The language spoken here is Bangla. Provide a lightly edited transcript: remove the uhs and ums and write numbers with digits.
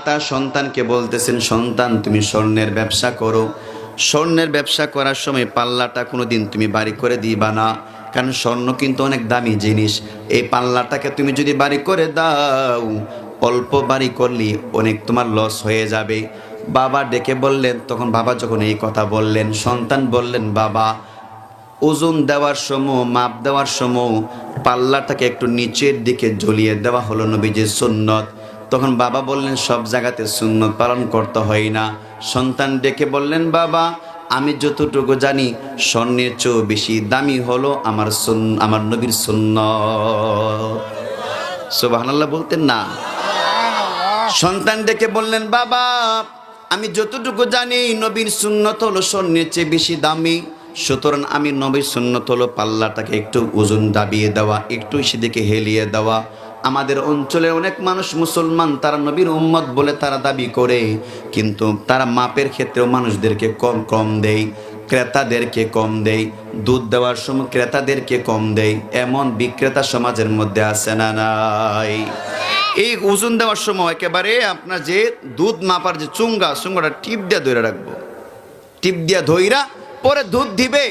তার সন্তানকে বলতেছেন, সন্তান তুমি স্বর্ণের ব্যবসা করো। স্বর্ণের ব্যবসা করার সময় পাল্লাটা কোনোদিন তুমি বাড়ি করে দিবা না, কারণ স্বর্ণ কিন্তু অনেক দামি জিনিস। এই পাল্লাটাকে তুমি যদি বাড়ি করে দাও, অল্প বাড়ি করলে অনেক তোমার লস হয়ে যাবে। বাবা ডেকে বললেন, তখন বাবা যখন এই কথা বললেন, সন্তান বললেন, বাবা ওজন দেওয়ার সময়, মাপ দেওয়ার সময় পাল্লাটাকে একটু নিচের দিকে ঝুলিয়ে দেওয়া হলো নবীজির সুন্নত। তখন বাবা বললেন, সব জায়গাতে সুন্নত পালন করতে হয় না। সন্তান ডেকে বললেন, বাবা আমি যতটুকু জানি স্বর্ণের চেয়েও বেশি দামি হলো আমার নবীর সুন্নত। সুবহানাল্লাহ বলতেন না? সন্তান ডেকে বললেন, বাবা আমি যতটুকু জানি নবীর সুন্নত হলো স্বর্ণের চেয়ে বেশি দামি, সুতরাং আমি নবীর সুন্নত হলো পাল্লাটাকে একটু ওজন দাবিয়ে দেওয়া, একটু সেদিকে হেলিয়ে দেওয়া। আমাদের অঞ্চলে অনেক মানুষ মুসলমান, তারা নবীর উম্মত বলে তারা দাবি করে, কিন্তু তারা মাপের ক্ষেত্রেও মানুষদেরকে কম কম দেয়, ক্রেতাদেরকে কম দেয়। দুধ দেওয়ার সময় ক্রেতাদেরকে কম দেয়, এমন বিক্রেতা সমাজের মধ্যে আছে না নাই? এই ওজন দেওয়ার সময় একেবারে আপনার যে দুধ মাপার যে চুঙ্গাটা টিপ দিয়ে ধরে রাখবো, টিপ দিয়া ধইরা পরে দুধ দিবে।